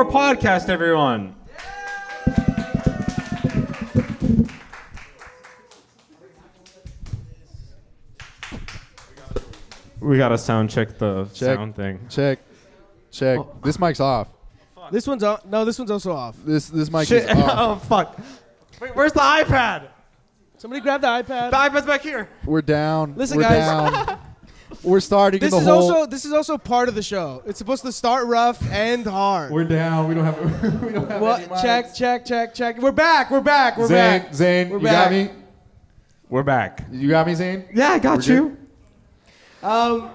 4 podcast, everyone. We gotta sound check the sound thing. Check. Oh. This mic's off. This one's on. No, this one's also off. This mic is off. Oh fuck! Wait, where's the iPad? Somebody grab the iPad. The iPad's back here. We're down. Listen, We're guys. down. We're starting This in the is hole. this is also part of the show. It's supposed to start rough, end hard. We're down. We don't have. We don't have any mics. Check. We're back. We're back. Zane, We're you back. got me. We're back. You got me, Zane. Yeah, I got We're you.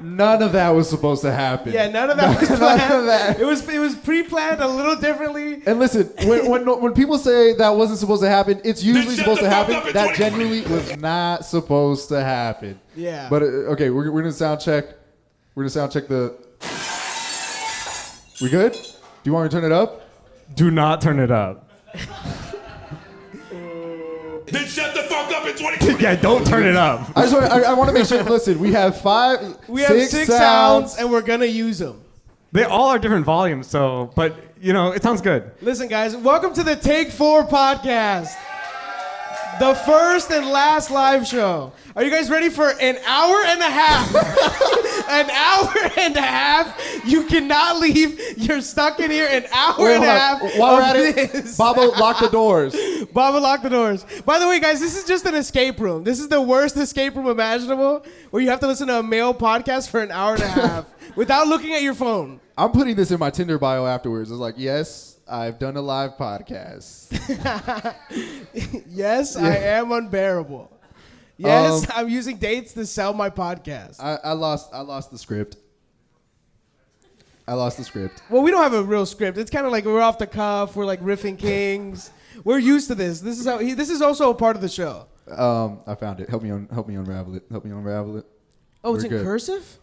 None of that was supposed to happen. Yeah, none of that was planned. None of that. It was pre-planned a little differently. And listen, when people say that wasn't supposed to happen, it's usually supposed to happen. That genuinely was not supposed to happen. Yeah. But okay, we're gonna sound check. We're gonna sound check the. We good? Do you want me to turn it up? Do not turn it up. Then shut the fuck up in 2020. Yeah, don't turn it up. I want to make sure. Listen, we have six sounds, and we're gonna use them. They all are different volumes, but it sounds good. Listen, guys, welcome to the Take 4 podcast, the first and last live show. Are you guys ready for an hour and a half? An hour and a half. You cannot leave. You're stuck in here an hour and a half. While we're of at it, this. Baba, lock the doors. Baba, lock the doors. By the way, guys, this is just an escape room. This is the worst escape room imaginable, where you have to listen to a male podcast for an hour and a half without looking at your phone. I'm putting this in my Tinder bio afterwards. It's like, yes, I've done a live podcast. Yes, I am unbearable. Yes, I'm using dates to sell my podcast. I lost the script. Well, we don't have a real script. It's kind of like we're off the cuff. We're like riffing kings. We're used to this. This is also a part of the show. I found it. Help me unravel it. Oh, it's We're in good. cursive?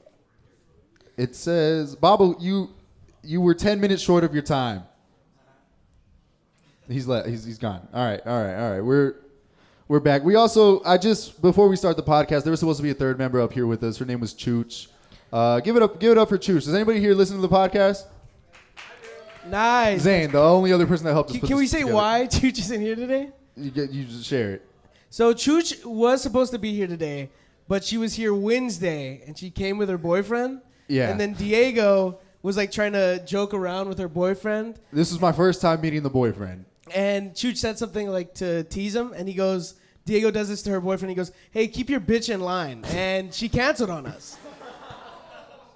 It says, Baba, you were 10 minutes short of your time. He's gone. All right. We're back. We also, before we start the podcast, there was supposed to be a third member up here with us. Her name was Chooch. Give it up for Chooch. Does anybody here listen to the podcast? Nice. Zane, the only other person that helped us put Can we this say together. why Chooch isn't here today? You just share it. So Chooch was supposed to be here today, but she was here Wednesday, and she came with her boyfriend. Yeah. And then Diego was like trying to joke around with her boyfriend. This was my first time meeting the boyfriend. And Chooch said something like to tease him, and Diego does this to her boyfriend. He goes, "Hey, keep your bitch in line." And she canceled on us.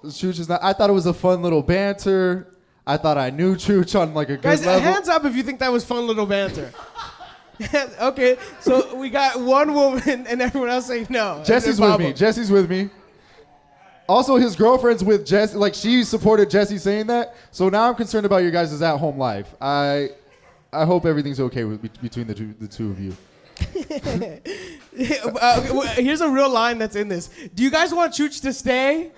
Chooch is not. I thought it was a fun little banter. I thought I knew Chooch on like a good Guys, level. hands up if you think that was fun little banter. Okay, so we got one woman and everyone else saying no. Jesse's with me. Also, his girlfriend's with Jesse. Like, she supported Jesse saying that. So now I'm concerned about your guys' at-home life. I hope everything's okay between the two of you. Here's a real line that's in this. Do you guys want Chooch to stay?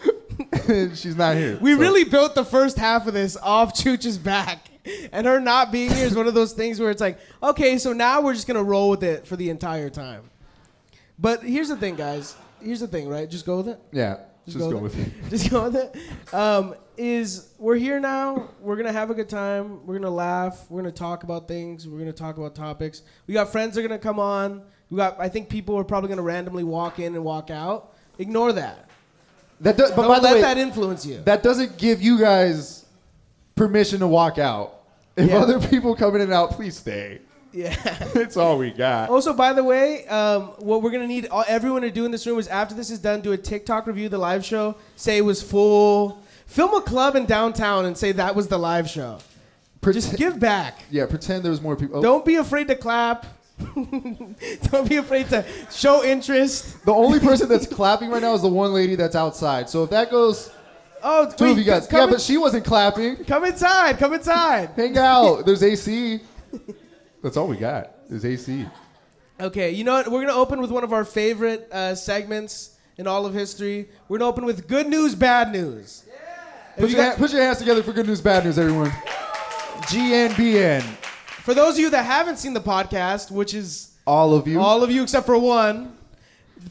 She's not here. We really built the first half of this off Chooch's back. And her not being here is one of those things where it's like, okay, so now we're just going to roll with it for the entire time. But here's the thing, guys. Here's the thing, right? Just go with it. Yeah, just go with it. Just go with it. We're here now. We're going to have a good time. We're going to laugh. We're going to talk about things. We're going to talk about topics. We got friends that are going to come on. I think people are probably going to randomly walk in and walk out. Ignore that. But Don't by the let way, that influence you. that doesn't give you guys permission to walk out. If Yeah. other people come in and out, please stay. Yeah. That's all we got. Also, by the way, what we're going to need everyone to do in this room is after this is done, do a TikTok review of the live show. Say it was full. Film a club in downtown and say that was the live show. Just give back. Yeah, pretend there was more people. Oh. Don't be afraid to clap. Don't be afraid to show interest. The only person that's clapping right now is the one lady that's outside. So if that goes, Oh, two of you guys. Yeah, but she wasn't clapping. Come inside. Come inside. Hang out. There's AC. That's all we got. There's AC. Okay, you know what? We're going to open with one of our favorite segments in all of history. We're going to open with good news, bad news. Put your hands together for good news, bad news, everyone. GNBN. For those of you that haven't seen the podcast, which is all of you except for one,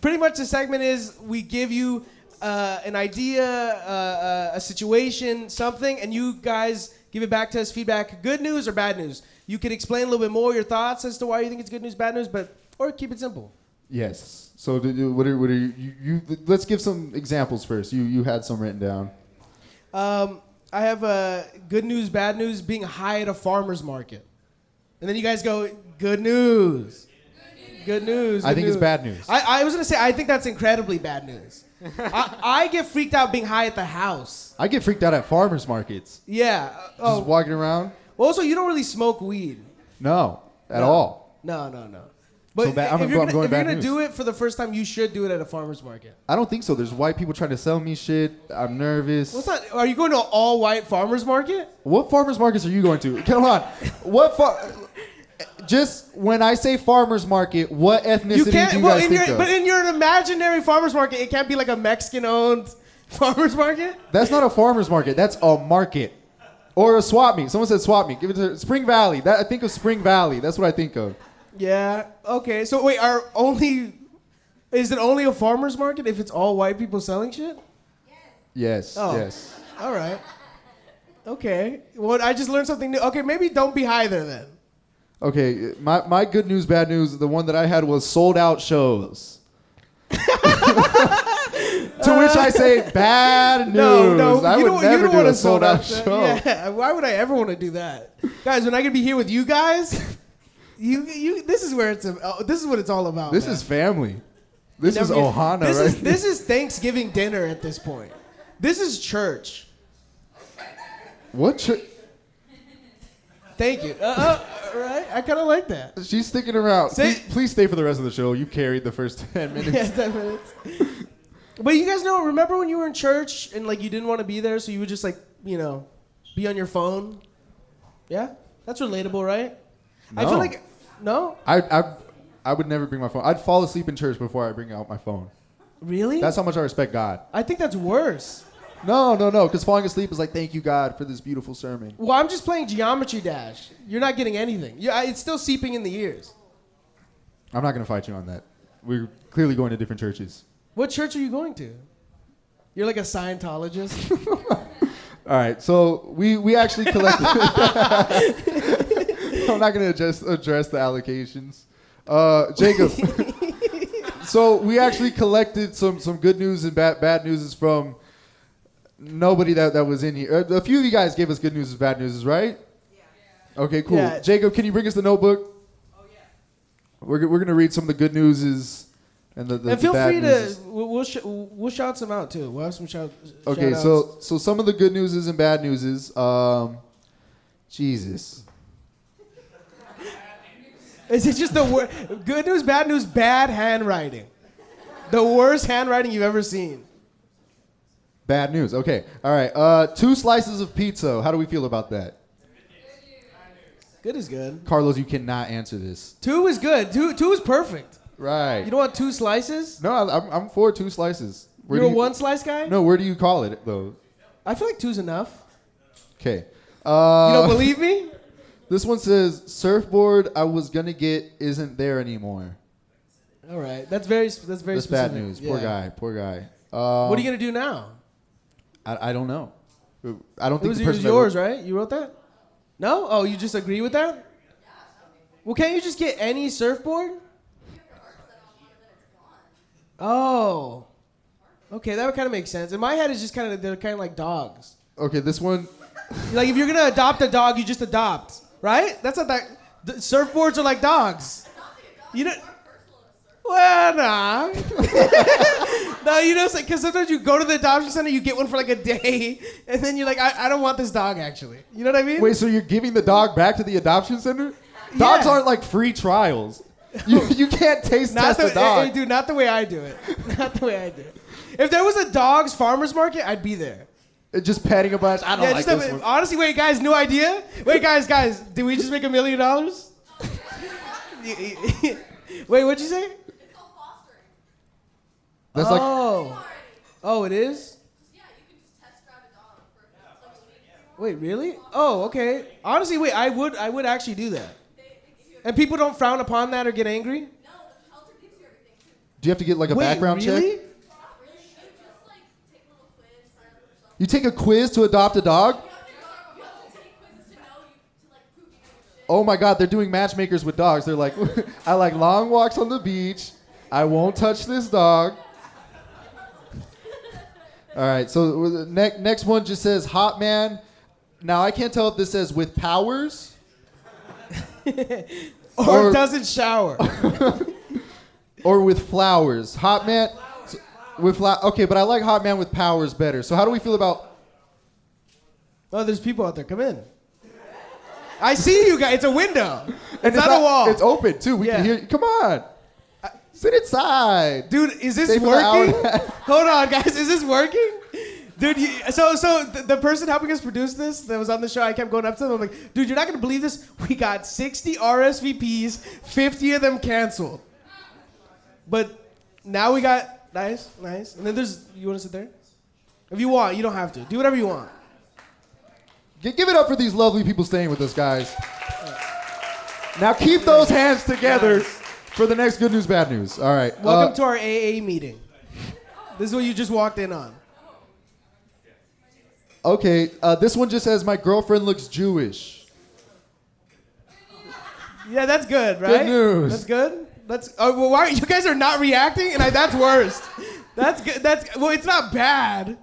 pretty much the segment is we give you an idea, a situation, something, and you guys Give it back to us. Feedback, good news or bad news. You can explain a little bit more your thoughts as to why you think it's good news, bad news, or keep it simple. Yes. So what are you? Let's give some examples first. You had some written down. I have good news, bad news, being high at a farmer's market. And then you guys go, good news. Good news. I think it's bad news. I was going to say, I think that's incredibly bad news. I get freaked out being high at the house. I get freaked out at farmers markets. Yeah. Just walking around. Also, you don't really smoke weed. No, at all. No. But So I'm if you're going bad going to news. do it for the first time, you should do it at a farmer's market. I don't think so. There's white people trying to sell me shit. I'm nervous. What's that? Are you going to an all-white farmer's market? What farmers markets are you going to? Come on. Just when I say farmers market, what ethnicity You can't. do you Well, guys think of? but in your imaginary farmer's market, it can't be like a Mexican-owned farmer's market. That's not a farmer's market. That's a market. Or a swap meet. Someone said swap meet. Give it to Spring Valley. I think of Spring Valley. That's what I think of. Yeah. Okay. So wait, is it only a farmer's market if it's all white people selling shit? Yes. Oh. Yes. All right. Okay. Well, I just learned something new. Okay, maybe don't be high there then. Okay. My good news, bad news. The one that I had was sold out shows. To which I say bad news. No, I you would don't never do wanna a sold out show. show. Yeah. Why would I ever want to do that, guys? When I can be here with you guys, you. This is where this is what it's all about. This man. is family. This is Never- Ohana, this right? This is Thanksgiving dinner at this point. This is church. What? Thank you. Right? I kind of like that. She's sticking around. Say- Please stay for the rest of the show. You've carried the first 10 minutes. Yeah, 10 minutes. But you guys remember when you were in church and like you didn't want to be there, so you would just like, be on your phone? Yeah? That's relatable, right? I No. feel like, no? I would never bring my phone. I'd fall asleep in church before I bring out my phone. Really? That's how much I respect God. I think that's worse. No, because falling asleep is like, thank you, God, for this beautiful sermon. Well, I'm just playing Geometry Dash. You're not getting anything. It's still seeping in the ears. I'm not going to fight you on that. We're clearly going to different churches. What church are you going to? You're like a Scientologist? All right, so we actually collected. I'm not going to address the allocations. Jacob. So we actually collected some good news and bad news from nobody that was in here. A few of you guys gave us good news and bad news, right? Yeah. Okay, cool. Yeah. Jacob, can you bring us the notebook? Oh, yeah. We're going to read some of the good newses and the And feel bad free newses. to, we'll shout some out too. We'll have some Okay, shout-outs. so some of the good newses and bad newses. Jesus. Is it just the worst? Good news, bad news, bad handwriting. The worst handwriting you've ever seen. Bad news. Okay. All right. 2 slices of pizza. How do we feel about that? Good is good. Carlos, you cannot answer this. 2 is good. Two is perfect. Right. You don't want 2 slices? No, I'm for 2 slices. Where You're a do you- 1 slice guy? No, where do you call it though? I feel like 2's enough. Okay. You don't believe me? This one says surfboard I was gonna get isn't there anymore. All right, that's very That's specific. bad news. Yeah. Poor guy. What are you gonna do now? I don't know. I don't It think was the person that yours, wrote- right? You wrote that? No? Oh, you just agree with that? Well, can't you just get any surfboard? Oh. Okay, that would kind of make sense. In my head, it's just they're kind of like dogs. Okay, this one. Like if you're gonna adopt a dog, you just adopt, right? That's not that. The surfboards are like dogs. You know. Well, nah. No, because sometimes you go to the adoption center, you get one for like a day, and then you're like, I don't want this dog actually. You know what I mean? Wait, so you're giving the dog back to the adoption center? Dogs Yeah. aren't like free trials. You can't taste test a dog. Hey, dude, not the way I do it. Not the way I do it. If there was a dog's farmer's market, I'd be there. Just petting a bunch. I don't like this one. Honestly, wait, guys, new idea. Wait, guys, did we just make $1 million? Wait, what'd you say? It's called fostering. That's like Oh, it is? Yeah, you can just test drive a dog for Wait, really? Oh, okay. Honestly, wait, I would actually do that. And people don't frown upon that or get angry? No, the shelter gives you everything too. Do you have to get like a Wait, background really? check? Not really. You just like take a little quiz, sign up for yourself. You take a quiz to adopt a dog? You have to take quizzes Oh my God, they're doing matchmakers with dogs. They're like, I like long walks on the beach. I won't touch this dog. All right, so the next one just says hot man. Now I can't tell if this says with powers Or doesn't shower. or with flowers. Hot man with okay, but I like hot man with powers better. So how do we feel about? Oh, there's people out there. Come in. I see you guys. It's a window. And It's not a wall. It's open too. We Yeah. can hear. Come on, sit inside. Dude, is this Stay for the hour working? and a half. Hold on, guys. Is this working? Dude, the person helping us produce this that was on the show, I kept going up to them. I'm like, dude, you're not going to believe this. We got 60 RSVPs, 50 of them canceled. But now we got, nice. And then you want to sit there? If you want, you don't have to. Do whatever you want. Give it up for these lovely people staying with us, guys. Now keep those hands together for the next good news, bad news. All right. Welcome to our AA meeting. This is what you just walked in on. Okay, this one just says my girlfriend looks Jewish. Yeah, that's good, right? news. That's good. Well, why you guys are not reacting? And that's worst. That's good. Well, it's not bad.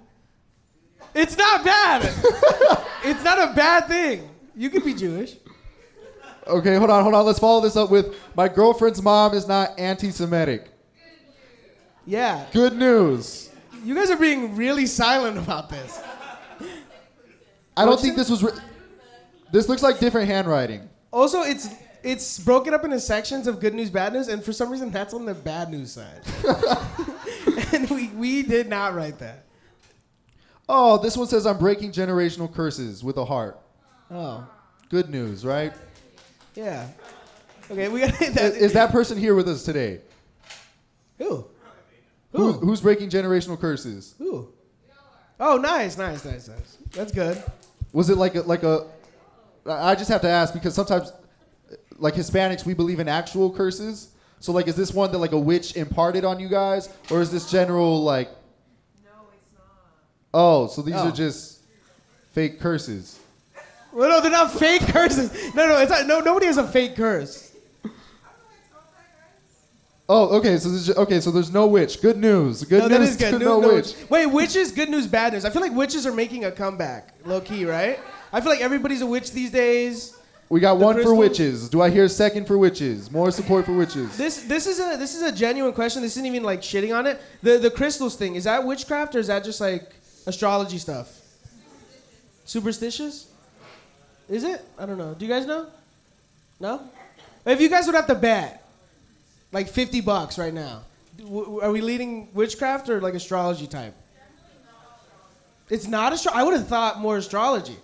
It's not bad. It's not a bad thing. You could be Jewish. Okay, hold on. Let's follow this up with my girlfriend's mom is not anti-Semitic. Yeah. Good news. You guys are being really silent about this. I don't think this was. This looks like different handwriting. Also, it's broken up into sections of good news, bad news, and for some reason that's on the bad news side. And we did not write that. Oh, this one says I'm breaking generational curses with a heart. Oh. Good news, right? Yeah. Okay, we got that. Is that person here with us today? Who? Who's breaking generational curses? Who? Oh, nice. That's good. Was it like a? I just have to ask because sometimes, like Hispanics, we believe in actual curses. So like, is this one that like a witch imparted on you guys, or is this general like? No, it's not. Oh, so these Oh. are just fake curses. Well, no, they're not fake curses. No, it's not. No, nobody has a fake curse. Oh, okay. So there's no witch. Good news. Good No, news. that is good. No witch. Wait, witches, good news, bad news. I feel like witches are making a comeback, low key, right? I feel like everybody's a witch these days. We got The one for crystals? witches. Do I hear a second for witches? More support for witches. This is a genuine question. This isn't even like shitting on it. The crystals thing, is that witchcraft or is that just like astrology stuff? Superstitious? Is it? I don't know. Do you guys know? No? If you guys would have to bet, like $50 right now, are we leading witchcraft or like astrology type? It's not astrology. I would have thought more astrology.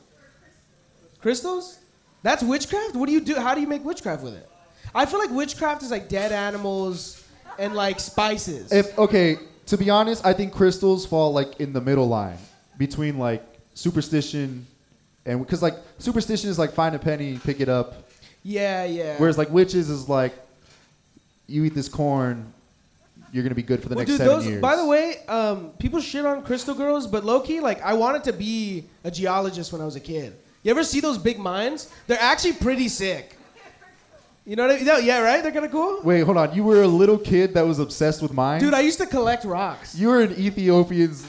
Crystals? That's witchcraft? What do you do? How do you make witchcraft with it? I feel like witchcraft is like dead animals and like spices. To be honest, I think crystals fall like in the middle line between like superstition and because like superstition is like find a penny, pick it up. Yeah. Whereas like witches is like you eat this corn, you're gonna be good for the next 7 years. By the way, people shit on crystal girls, but low key, like I wanted to be a geologist when I was a kid. You ever see those big mines? They're actually pretty sick. You know what I mean? Yeah, right? They're kind of cool. Wait, hold on. You were a little kid that was obsessed with mines? Dude, I used to collect rocks. You were an Ethiopian's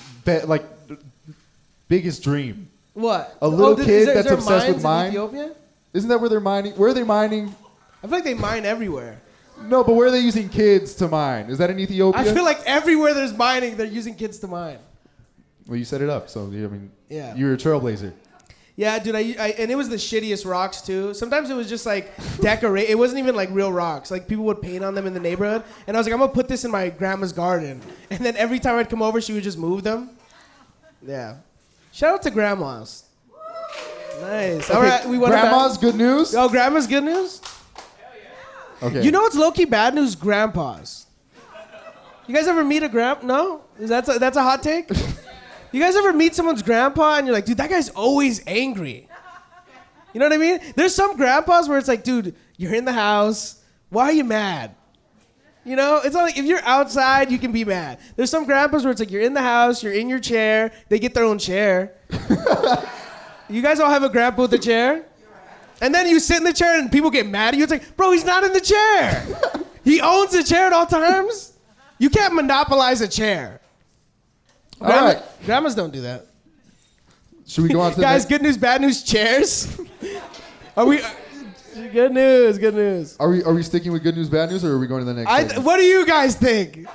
biggest dream. What? A little kid is that's there obsessed with mines in mine? Ethiopia? Isn't that where they're mining? Where are they mining? I feel like they mine everywhere. No, but where are they using kids to mine? Is that in Ethiopia? I feel like everywhere there's mining, they're using kids to mine. Well, you set it up, so Yeah. you're a trailblazer. Yeah, dude, and it was the shittiest rocks too. Sometimes it was just like decorate. It wasn't even like real rocks. Like people would paint on them in the neighborhood, and I was like, I'm gonna put this in my grandma's garden. And then every time I'd come over, she would just move them. Yeah. Shout out to grandmas. Nice. All right, we won. Grandma's good news. Oh, grandma's good news. Okay. You know what's low key bad news? Grandpas. You guys ever meet a grandpa? No? That's a hot take? You guys ever meet someone's grandpa and you're like, dude, that guy's always angry. You know what I mean? There's some grandpas where it's like, dude, you're in the house. Why are you mad? You know? It's not like if you're outside, you can be mad. There's some grandpas where it's like you're in the house, you're in your chair, they get their own chair. You guys all have a grandpa with a chair? And then you sit in the chair and people get mad at you. It's like, bro, he's not in the chair. He owns the chair at all times. You can't monopolize a chair. All right. Grandmas don't do that. Should we go on to the Guys, next? good news, bad news, chairs. Are we? Good news, good news. Are we sticking with good news, bad news, or are we going to the next? segment? What do you guys think?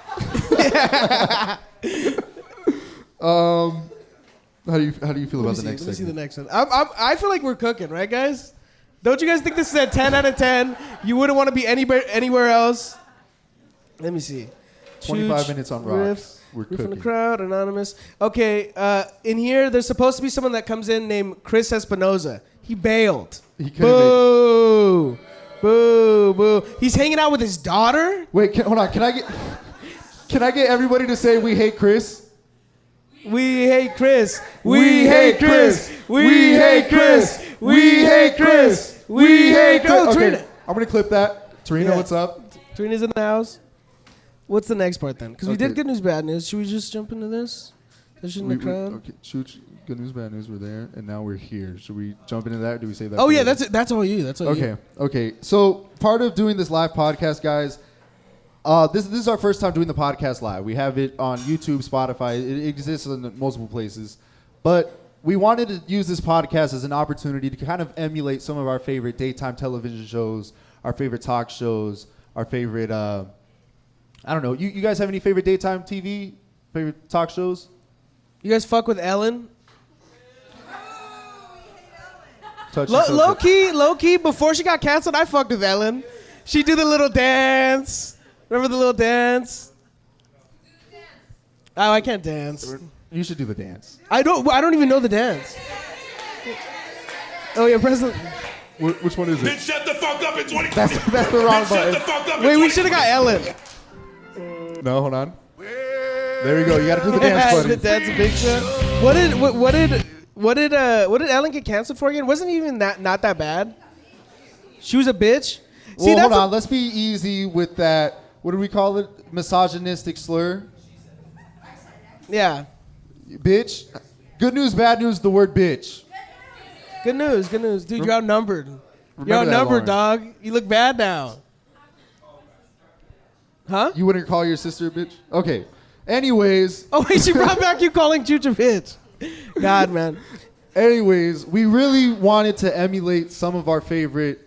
How do you feel about the next Let me see the segment? next one. I feel like we're cooking, right, guys? Don't you guys think this is a 10 out of 10? You wouldn't want to be anywhere else. Let me see. 25 minutes on rocks. We're Riff from the cooking. crowd, anonymous. Okay, in here, there's supposed to be someone that comes in named Chris Espinoza. He bailed. He couldn't Boo. Boo, boo. He's hanging out with his daughter? Wait, hold on. Can I get everybody to say we hate Chris? We hate Chris. We hate Chris. We hate Chris. We hate Chris. We hate Chris. Oh, Okay, Trina. I'm gonna clip that. Trina, Yeah. what's up? Trina's in the house. What's the next part then? Because we Okay. did good news, bad news. Should we just jump into this? Session in the crowd. Okay, shoot. Good news, bad news. We're there, and now we're here. Should we jump into that? Or do we say that? Oh for yeah, later? that's all you. That's all you. Okay. Okay. So part of doing this live podcast, guys, this is our first time doing the podcast live. We have it on YouTube, Spotify. It exists in multiple places, but we wanted to use this podcast as an opportunity to kind of emulate some of our favorite daytime television shows, our favorite talk shows, our favorite. I don't know. You guys have any favorite daytime TV, favorite talk shows? You guys fuck with Ellen? Touchy Low subject. key. Before she got canceled, I fucked with Ellen. She do the little dance. Remember the little dance? Oh, I can't dance. You should do the dance. I don't even know the dance. Oh yeah, President. Which one is Then it? shut the fuck up in 2020. That's the wrong Then shut the button. fuck up in Wait, we 2020. should have got Ellen. No, hold on. There you go. You got to do the dance, The buddy. dance big shot. What did Ellen get canceled for again? Wasn't even not that bad. She was a bitch. See, Well, that's hold a- on. Let's be easy with that. What do we call it? Misogynistic slur? Yeah. Bitch. Good news, bad news, the word bitch. Good news. Dude, you're outnumbered. You're Remember that, outnumbered, Lauren. dog. You look bad now. Huh? You wouldn't call your sister a bitch? Okay. Anyways, Oh, wait, she brought back you calling Chucha bitch. God, man. we really wanted to emulate some of our favorite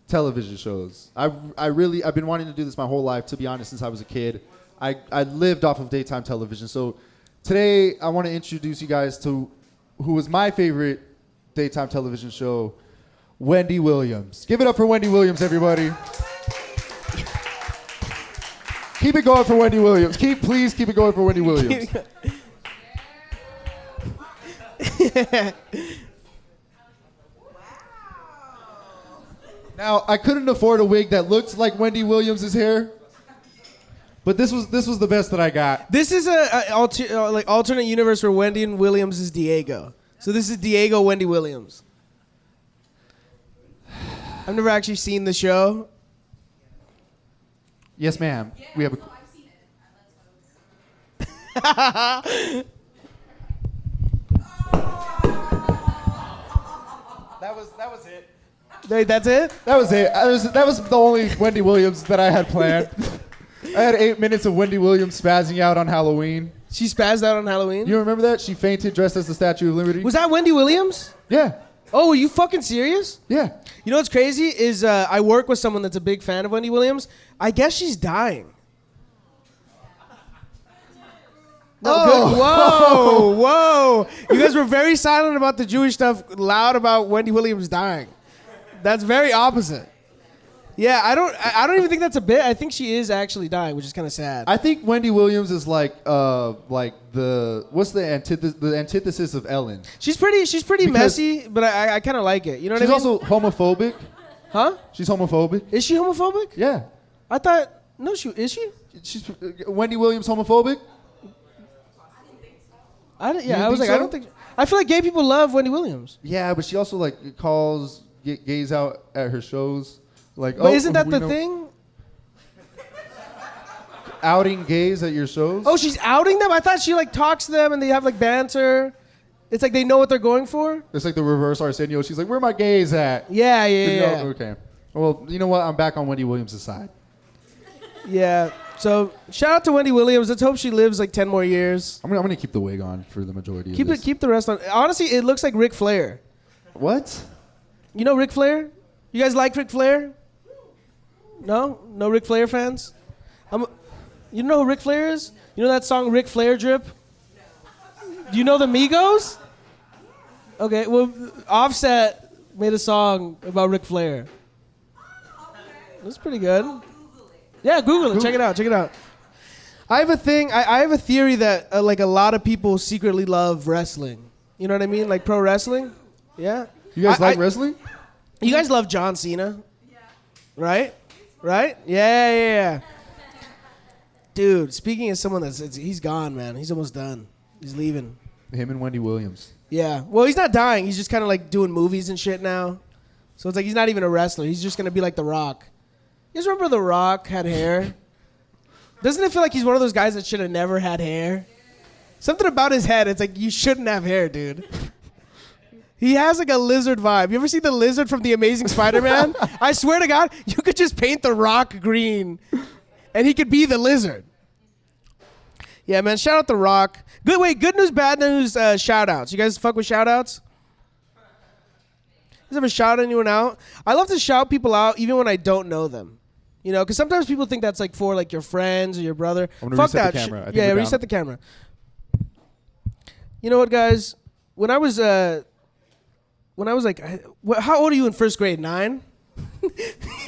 television shows. I've been wanting to do this my whole life, to be honest, since I was a kid. I lived off of daytime television. So today I want to introduce you guys to who was my favorite daytime television show, Wendy Williams. Give it up for Wendy Williams, everybody. Keep it going for Wendy Williams. Please keep it going for Wendy Williams. Now, I couldn't afford a wig that looked like Wendy Williams' hair, but this was the best that I got. This is a alternate universe where Wendy and Williams is Diego. So this is Diego Wendy Williams. I've never actually seen the show. Yes, ma'am. We have a. I've seen it. That was it. Wait, that's it? That was it. That was the only Wendy Williams that I had planned. I had 8 minutes of Wendy Williams spazzing out on Halloween. She spazzed out on Halloween? You remember that? She fainted dressed as the Statue of Liberty. Was that Wendy Williams? Yeah. Oh, are you fucking serious? Yeah. You know what's crazy is I work with someone that's a big fan of Wendy Williams. I guess she's dying. No, good. Whoa, whoa. You guys were very silent about the Jewish stuff, loud about Wendy Williams dying. That's very opposite. Yeah, I don't even think that's a bit. I think she is actually dying, which is kind of sad. I think Wendy Williams is like the what's the antithesis of Ellen. She's pretty Because- messy, but I kind of like it. You know what She's I mean? also homophobic. Huh? She's homophobic. Is she homophobic? Yeah. I thought no. Is she? She's Wendy Williams homophobic. I don't was like, think I so? don't think. I feel like gay people love Wendy Williams. Yeah, but she also like calls gays out at her shows. Like, But isn't that we the know- thing? Outing gays at your shows? Oh, she's outing them? I thought she like talks to them and they have like banter. It's like they know what they're going for. It's like the reverse Arsenio. She's like, where my gays at? Yeah. Okay. Well, you know what? I'm back on Wendy Williams' side. Yeah. So shout out to Wendy Williams. Let's hope she lives like 10 more years. I'm gonna keep the wig on for the majority Keep of this. Keep the rest on. Honestly, it looks like Ric Flair. What? You know Ric Flair? You guys like Ric Flair? No Ric Flair fans. You know who Ric Flair is? You know that song Ric Flair Drip? Do you know the Migos? Okay, well, Offset made a song about Ric Flair. That's pretty good. Yeah, Google it. Check it out. I have a thing. I have a theory that like a lot of people secretly love wrestling. You know what I mean? Like pro wrestling. Yeah. You guys like wrestling? You guys love John Cena? Yeah. Right? Yeah. Dude, speaking of someone he's gone, man. He's almost done. He's leaving. Him and Wendy Williams. Yeah. Well, he's not dying. He's just kind of like doing movies and shit now. So it's like he's not even a wrestler. He's just going to be like The Rock. You guys remember The Rock had hair? Doesn't it feel like he's one of those guys that should have never had hair? Something about his head, it's like, you shouldn't have hair, dude. He has like a lizard vibe. You ever see the lizard from The Amazing Spider-Man? I swear to God, you could just paint The Rock green and he could be the lizard. Yeah, man, shout out The Rock. Good news, bad news, shout outs. You guys fuck with shout outs? You guys ever shout anyone out? I love to shout people out even when I don't know them. You know, because sometimes people think that's like for like your friends or your brother. I'm gonna Fuck reset that. the camera. I think Yeah, we're reset down. the camera. You know what, guys? When I was like, how old are you in first grade? 9?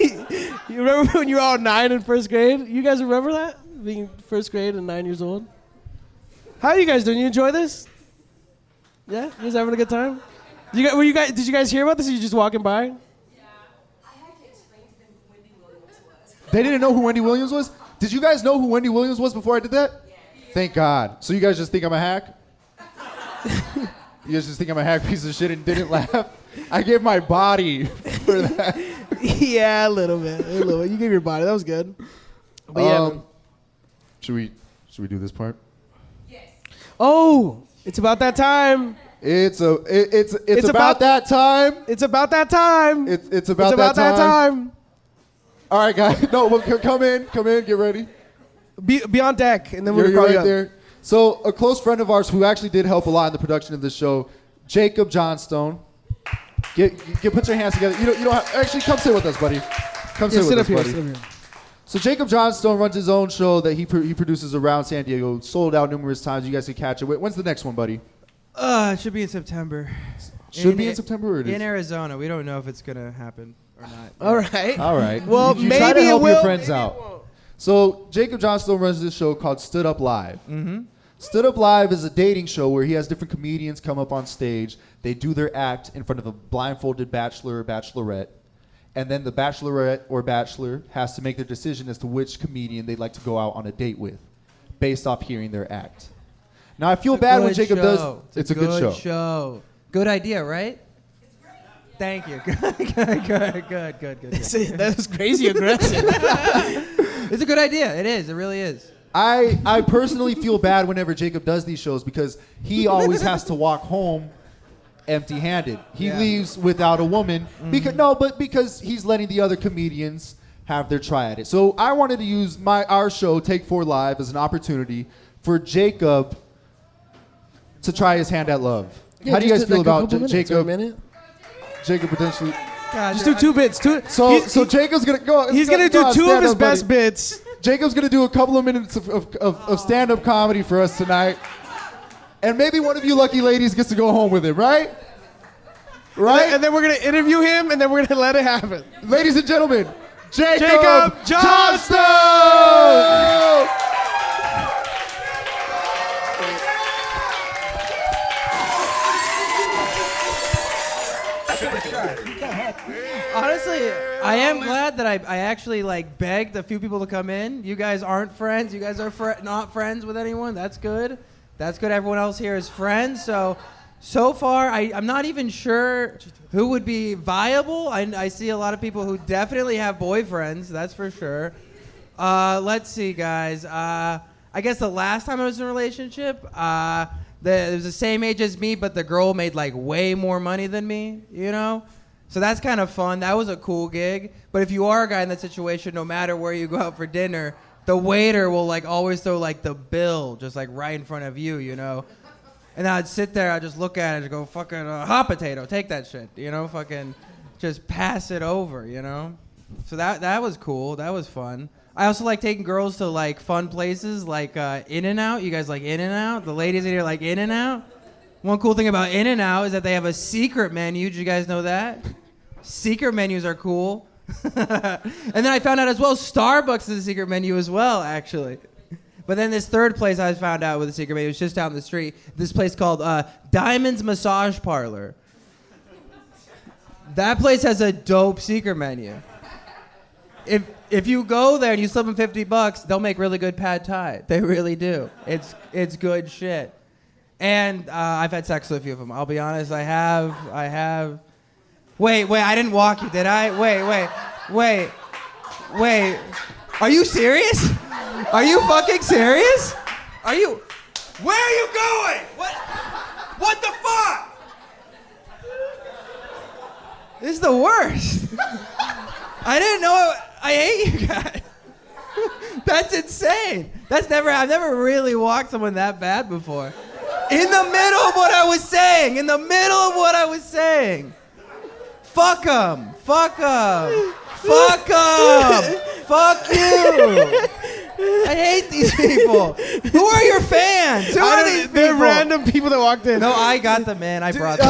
You remember when you were all 9 in first grade? You guys remember that? Being first grade and 9 years old? How are you guys doing? You enjoy this? Yeah? You guys having a good time? Did you guys hear about this or you just walking by? I had to explain to them who Wendy Williams was. They didn't know who Wendy Williams was? Did you guys know who Wendy Williams was before I did that? Yeah. Thank God. So you guys just think I'm a hack? You guys just think I'm a hack piece of shit and didn't laugh? I gave my body for that. Yeah, a little bit. You gave your body. That was good. But yeah, man. Should we do this part? Oh, it's about that time. It's about about- that time. It's about that time. It's about that time. All right, guys. No, well, come in, get ready. Be on deck, and then we'll You're call right you up. there. So a close friend of ours who actually did help a lot in the production of this show, Jacob Johnstone. Put your hands together. You don't have, actually come sit with us, buddy. Come sit with us, buddy. Sit up here. So Jacob Johnstone runs his own show that he produces around San Diego. Sold out numerous times. You guys can catch it. When's the next one, buddy? It should be in September. Should be in September or it is? In Arizona. We don't know if it's gonna happen or not. All right. All right. Well, you maybe try to it help will. your friends maybe out. it won't. So Jacob Johnstone runs this show called Stood Up Live. Mm-hmm. Stood Up Live is a dating show where he has different comedians come up on stage. They do their act in front of a blindfolded bachelor or bachelorette. And then the bachelorette or bachelor has to make their decision as to which comedian they'd like to go out on a date with based off hearing their act. Now, I feel bad when Jacob does. It's a good show. Good idea, right? Thank you. Good. That was crazy aggressive. It's a good idea. It is. It really is. I personally feel bad whenever Jacob does these shows because he always has to walk home empty-handed. He leaves without a woman because he's letting the other comedians have their try at it. So I wanted to use our show Take 4 Live as an opportunity for Jacob to try his hand at love. How do you guys feel about Jacob? Jacob potentially. God, Just do 2 bits. So Jacob's gonna go. He's gonna do 2 of his stand-up, best buddy. bits. Jacob's gonna do a couple of minutes of stand-up comedy for us tonight. And maybe one of you lucky ladies gets to go home with him, right? Right? And then we're gonna interview him, and then we're gonna let it happen. Ladies and gentlemen, Jacob Johnstone! Honestly, I am glad that I actually like begged a few people to come in. You guys aren't friends. You guys are not friends with anyone. That's good. That's good. Everyone else here is friends. So far, I'm not even sure who would be viable. I see a lot of people who definitely have boyfriends. That's for sure. Let's see, guys. I guess the last time I was in a relationship, It was the same age as me, but the girl made like way more money than me, you know? So that's kind of fun. That was a cool gig. But if you are a guy in that situation, no matter where you go out for dinner, the waiter will like always throw like the bill just like right in front of you, you know? And I'd sit there, I'd just look at it and go, fucking hot potato, take that shit, you know? Fucking just pass it over, you know? So that was cool. That was fun. I also like taking girls to like fun places like In-N-Out. You guys like In-N-Out? The ladies in here like In-N-Out? One cool thing about In-N-Out is that they have a secret menu. Did you guys know that? Secret menus are cool. And then I found out as well, Starbucks is a secret menu as well, actually. But then this third place I found out with a secret menu was just down the street. This place called Diamond's Massage Parlor. That place has a dope secret menu. If you go there and you slip them $50, they'll make really good pad thai. They really do. It's good shit. And I've had sex with a few of them. I'll be honest, I have. Wait, I didn't walk you, did I? Wait. Are you serious? Are you fucking serious? Are you? Where are you going? What the fuck? This is the worst. I didn't know. I hate you guys. That's insane. I've never really walked someone that bad before. In the middle of what I was saying. Fuck 'em. Fuck you. I hate these people. Who are your fans? Who are these people? They're random people that walked in. No, I got them, man. I brought them.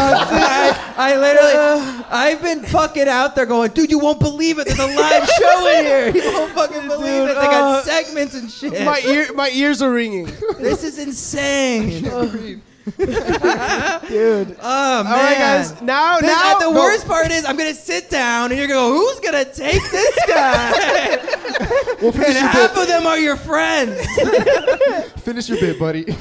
I've been fucking out there going, dude, you won't believe it. There's a live show in here. You won't fucking believe it. They got segments and shit. My ears are ringing. This is insane. Dude. Oh, man. All right, guys. Now, the worst part is I'm going to sit down and you're going to go, who's going to take this guy? And half of them are your friends. Finish your bit, buddy.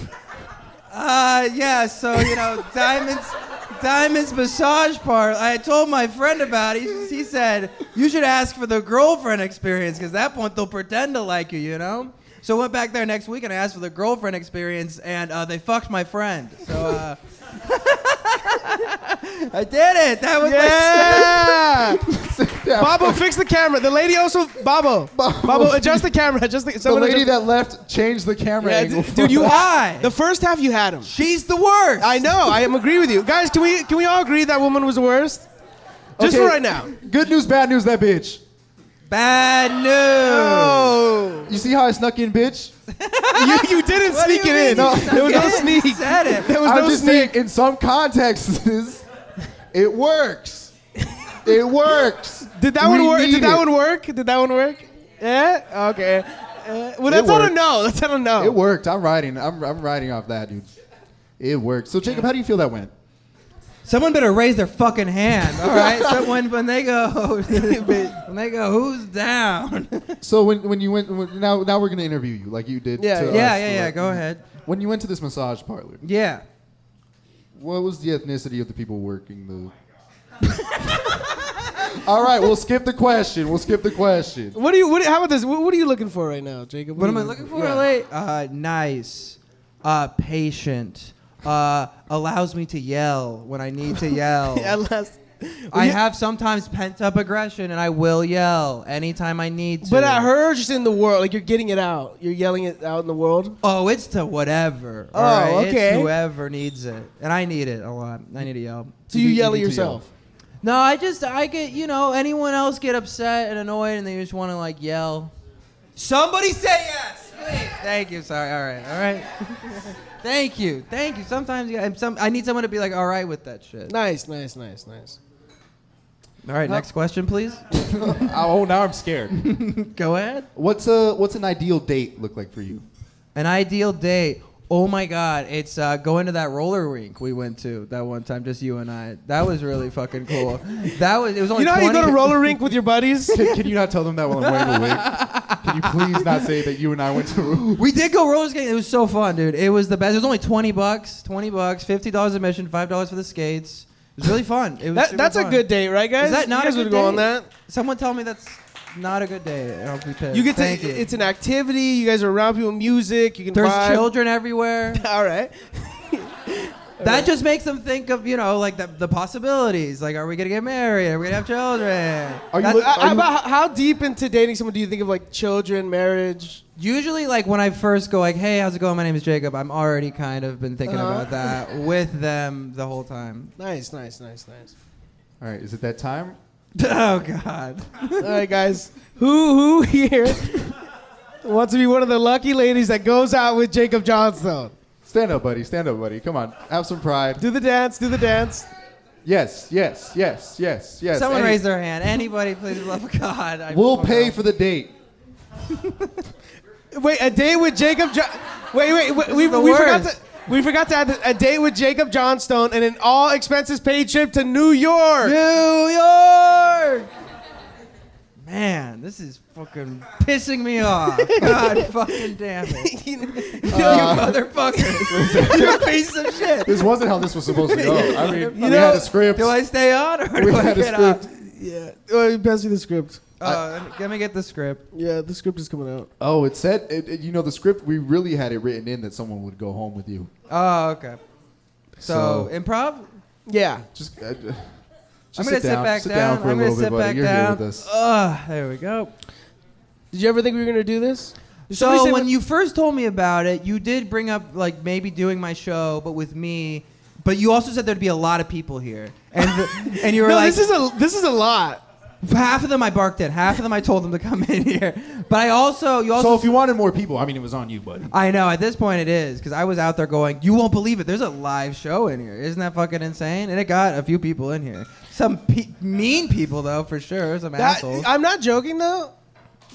Yeah, so, you know, Diamond's Massage Parlor. I told my friend about it. He said, you should ask for the girlfriend experience because at that point they'll pretend to like you, you know? So I went back there next week and I asked for the girlfriend experience and they fucked my friend. So, I did it. That was yeah. Babo, fix the camera. The lady also, Babo, adjust the camera. The lady that left changed the camera angle. Dude, you Why? The first half you had him. She's the worst. I know. I agree with you, guys. Can we all agree that woman was the worst? Just for right now. Good news, bad news, that bitch. Bad news. Oh. You see how I snuck in, bitch? You didn't What do sneak you it in. mean? No, there was no sneak. You said it. There was I'm no just sneak. saying, in some contexts, it works. It works. Did that one work? need Did that it. one work? Did that one work? Yeah. Okay. Well, that's not a worked. no. That's not a no. It worked. I'm riding off that, dude. It worked. So, Jacob, how do you feel that went? Someone better raise their fucking hand, all right? So when they go, who's down? So when you went, now we're gonna interview you like you did. Yeah, to us, Yeah. like, Go ahead. When you went to this massage parlor, Yeah. what was the ethnicity of the people working the? All right, we'll skip the question. How about this? What are you looking for right now, Jacob? What am I looking for? Yeah. Nice, patient, allows me to yell when I need to yell. I have sometimes pent-up aggression, and I will yell anytime I need to. But I heard just in the world, like you're getting it out. You're yelling it out in the world. Oh, it's to whatever. Oh, all right? okay. It's whoever needs it, and I need it a lot. I need to yell. So you yell at need to yourself. No, I get, anyone else get upset and annoyed, and they just want to like yell. Somebody say yes, please. Thank you. Sorry. All right. Thank you. Sometimes I need someone to be like, all right with that shit. Nice. All right, next question, please. Oh, now I'm scared. Go ahead. What's an ideal date look like for you? An ideal date. Oh my God, it's going to that roller rink we went to that one time, just you and I. That was really fucking cool. It was only. You know how you go to roller rink with your buddies? Can you not tell them that while I'm wearing a wig? Can you please not say that you and I went to? We did go roller skating. It was so fun, dude. It was the best. It was only $20, $50 admission, $5 for the skates. It was really fun. It was That's super a fun. good date, right, guys? Is that not you guys a good would go on date? that? Someone tell me that's not a good day. I'll be pissed. You get to. Thank you. It's an activity. You guys are around people, music. You can. There's vibe. children everywhere. All right. That just makes them think of, like the possibilities. Like, are we going to get married? Are we going to have children? How deep into dating someone do you think of like children, marriage? Usually, like when I first go, like, hey, how's it going? My name is Jacob. I'm already kind of been thinking about that with them the whole time. Nice. All right, is it that time? Oh, God. All right, guys. Who here wants to be one of the lucky ladies that goes out with Jacob Johnstone? Stand up, buddy. Come on, have some pride. Do the dance. Yes. Someone raise their hand. Anybody, please, for the love of God. We'll pay for the date. Wait, a date with Jacob. Wait. We forgot to add a date with Jacob Johnstone and an all expenses paid trip to New York. New York! Man, this is fucking pissing me off. God fucking damn it. You motherfuckers. You piece of shit. This wasn't how this was supposed to go. I mean, we had a script. Do I stay on or do We I had a get up? script. Yeah. Pass me the script. Let me get the script. Yeah, the script is coming out. Oh, it said, the script, we really had it written in that someone would go home with you. Oh, okay. So improv? Yeah. Just I'm gonna sit back Sit down. down for a I'm gonna little bit, sit buddy. back You're down. here with us. There we go. Did you ever think we were gonna do this? So when you first told me about it, you did bring up like maybe doing my show, but with me. But you also said there'd be a lot of people here, and and you were like, this is a lot. half of them I barked at, half of them I told them to come in here. But you also So if you wanted more people, I mean, it was on you, buddy. I know at this point it is because I was out there going, you won't believe it. There's a live show in here. Isn't that fucking insane? And it got a few people in here. Some mean people though, for sure. Some assholes. I'm not joking though.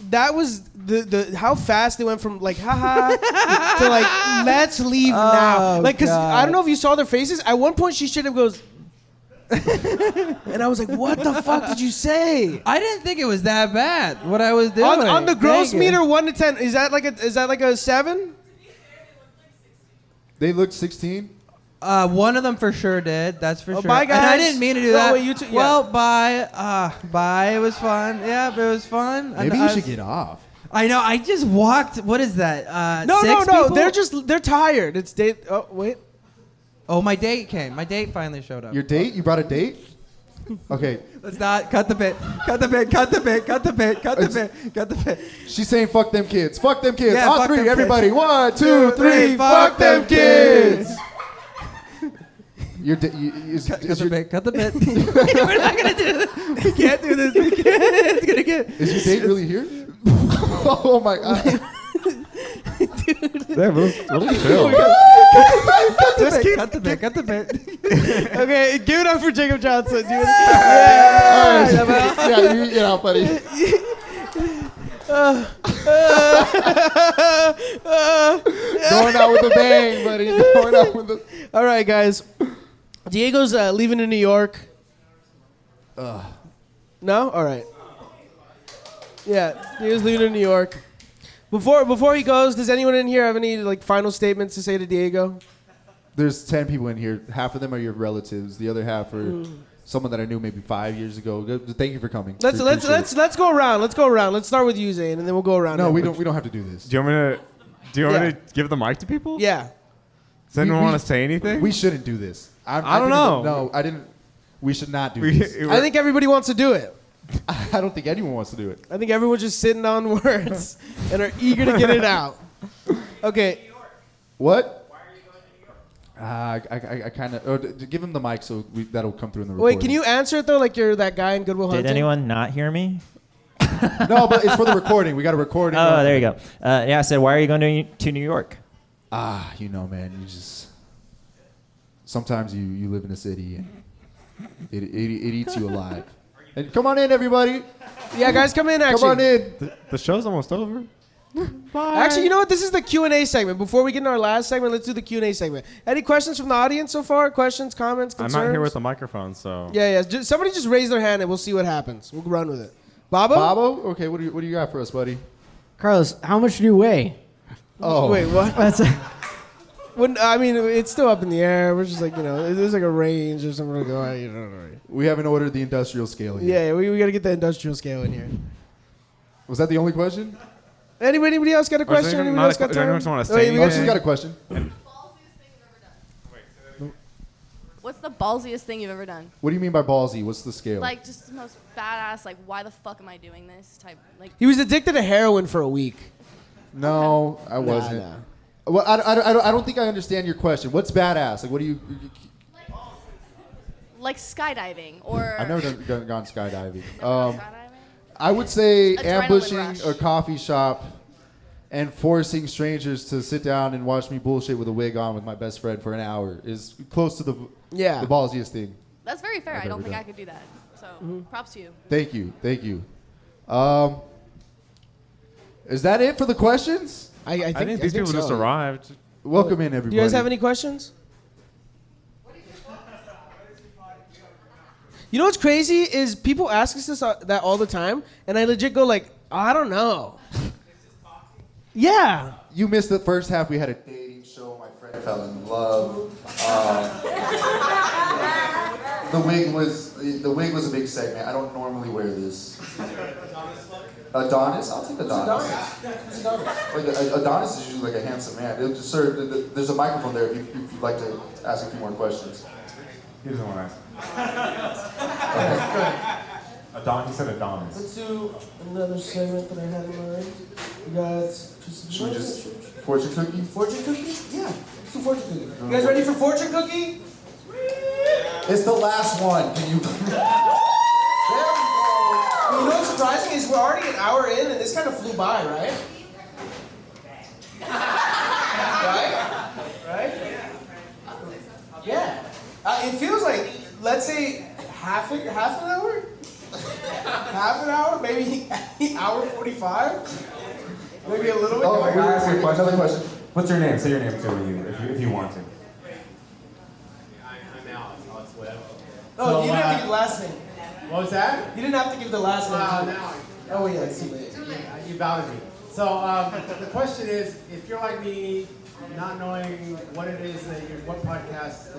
That was the how fast they went from like haha to like let's leave now. Like because I don't know if you saw their faces. At one point she straight up goes. And I was like, "What the fuck did you say?" I didn't think it was that bad. What I was doing On the gross Thank you. meter, 1 to 10, is that like a 7? They looked 16. One of them for sure did. That's for Oh, sure. bye, And I guys. didn't mean to do No, that. wait, you two- yeah. Well, bye. Bye. It was fun. Yeah, but it was fun. Maybe And you I should get off. I know. I just walked. What is that? No, 6 no. people? They're tired. It's date. Oh wait. Oh, my date came. My date finally showed up. Your date? You brought a date? Okay. Let's not cut the bit. Cut the bit. Cut the bit. Cut the bit. Cut the bit. Cut the bit. She's saying, fuck them kids. Fuck them kids. Yeah, On fuck 3, them everybody. kids. 1, 2, 3. Fuck them kids. Your da- you- is, Cut is the your, bit. Cut the bit. We're not gonna do this. We can't do this. We can't. It's gonna get. is your date really here? Oh my god. Yeah, little chill. Just keep. Cut the bit. Cut the bit. Okay, give it up for Jacob Johnson, dude. All right. Yeah, you get out, buddy. Going out with a bang, buddy. Going out with a. All right, guys. Diego's leaving to New York. No? All right. Yeah, Diego's leaving to New York. Before he goes, does anyone in here have any like final statements to say to Diego? There's 10 people in here. Half of them are your relatives. The other half are someone that I knew maybe 5 years ago. Thank you for coming. Let's go around. Let's go around. Let's start with you, Zane, and then we'll go around. No, we everyone. don't have to do this. Do you want me Yeah. to give the mic to people? Yeah. Does anyone We- want to say anything? We shouldn't do this. I don't know. No, I didn't. We should not do this. I think everybody wants to do it. I don't think anyone wants to do it. I think everyone's just sitting on words and are eager to get it out. Okay. What? I kind of give him the mic so that'll come through in the recording. Wait, can you answer it though? Like you're that guy in Goodwill Hunting. Did anyone not hear me? No, but it's for the recording. We got a recording. Oh, there you go. Yeah, I said, why are you going to New York? Man, you just sometimes you live in a city and it eats you alive. And come on in, everybody. Yeah, guys, come in. Actually, Come on in. The show's almost over. Actually, you know what? This is the Q&A segment. Before we get into our last segment, let's do the Q&A segment. Any questions from the audience so far? Questions, comments, I'm concerns? not here with a microphone, so. Yeah. Somebody just raise their hand and we'll see what happens. We'll run with it. Babo? Babo? Okay, what do you got for us, buddy? Carlos, how much do you weigh? Oh, Wait, what? That's I mean, it's still up in the air. We're just like, there's like a range or something to go at. we haven't ordered the industrial scale yet. Yeah, we got to get the industrial scale in here. Was that the only question? Anybody else got a question? anyone Anybody not else a got que- does anyone time? want to Wait, say we Oh, got- she's got a question. Ballsiest thing you've ever done. What's the ballsiest thing you've ever done? What do you mean by ballsy? What's the scale? Like, just the most badass, like, why the fuck am I doing this type? Like, He was addicted to heroin for a week. no, I wasn't. nah. Well, I don't think I understand your question. What's badass? Like, what do you? like skydiving or. I've never gone skydiving. Skydiving? I would say Adrenaline ambushing rush. a coffee shop and forcing strangers to sit down and watch me bullshit with a wig on with my best friend for an hour is close to the ballsiest thing. That's very fair. I've I don't ever think done. I could do that. So, props to you. Thank you. Is that it for the questions? I think these people just arrived. Welcome in, everybody. Do you guys have any questions? You know what's crazy is people ask us this, that all the time, and I legit go like, I don't know. Yeah. You missed the first half. We had a dating show. My friend fell in love. The wig was a big segment. I don't normally wear this. Adonis? I'll take Adonis. Like Adonis is usually like a handsome man. It'll just, sir, there's a microphone there if you'd like to ask a few more questions. He doesn't want to ask. He said Adonis. Let's do another segment that I had in mind. We got Should we just fortune cookie? fortune cookie? Yeah, let's do fortune cookie. You guys ready for fortune cookie? It's the last one. Can you? You know what's surprising is we're already an hour in, and this kind of flew by, right? Right? Yeah. It feels like, let's say, half an hour? Half an hour? Maybe hour 45? Maybe a little bit Oh, more? another question. What's your name? Say your name too, if you want to. I'm Alex Webb. Oh, you didn't have to give the last name. What was that? You didn't have to give the last name. Now Oh, yeah, it's too late. you valid me. So the question is, if you're like me, not knowing what it is that what podcast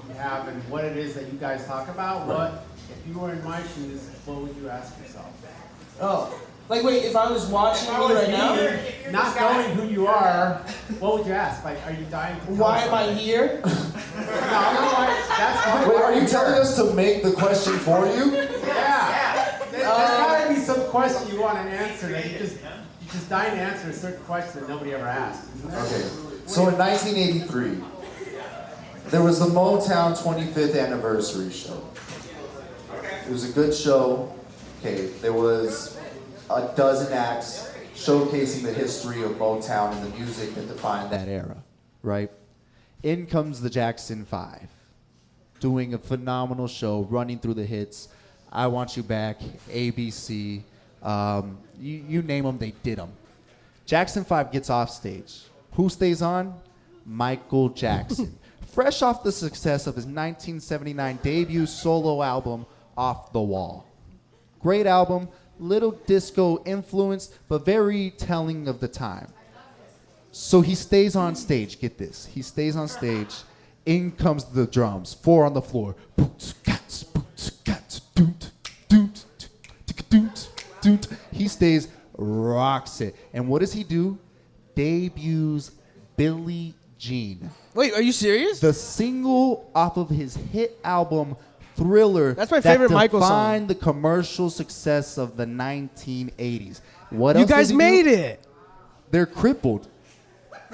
you have and what it is that you guys talk about, what if you were in my shoes, what would you ask yourself? Oh. Like, wait, if I was watching you right now? Not knowing who you are, what would you ask? Like, are you dying to tell Why us am I something? here? That's Wait, are you telling us to make the question for you? Yeah. There's gotta be some question you want to answer that you just dying to answer a certain question that nobody ever asked. Okay. So in 1983, there was the Motown 25th anniversary show. It was a good show. Okay, there was a dozen acts showcasing the history of Motown and the music that defined that era, right? In comes the Jackson 5, doing a phenomenal show, running through the hits. I Want You Back, ABC, you name them, they did them. Jackson 5 gets off stage. Who stays on? Michael Jackson. Fresh off the success of his 1979 debut solo album, Off the Wall. Great album, little disco influenced, but very telling of the time. So he stays on stage. Get this. He stays on stage. In comes the drums. 4 on the floor. Boots, cats, doont, doont, doont, doont. He stays, rocks it. And what does he do? Debuts Billie Jean. Wait, are you serious? The single off of his hit album, Thriller. That's my favorite Michael song. That defined the commercial success of the 1980s. What You else does guys he made do? it. They're crippled.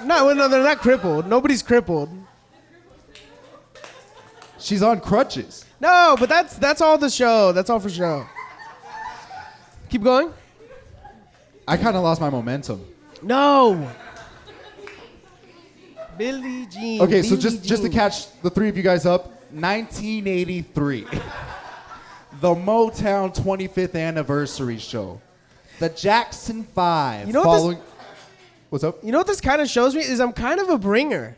No, they're not crippled. Nobody's crippled. She's on crutches. No, but that's all the show. That's all for show. Keep going. I kind of lost my momentum. No. Billie Jean. Okay, so Billie just to Jean. catch the three of you guys up, 1983. The Motown 25th anniversary show. The Jackson 5. You know what this- following. What's up? You know what this kind of shows me is I'm kind of a bringer.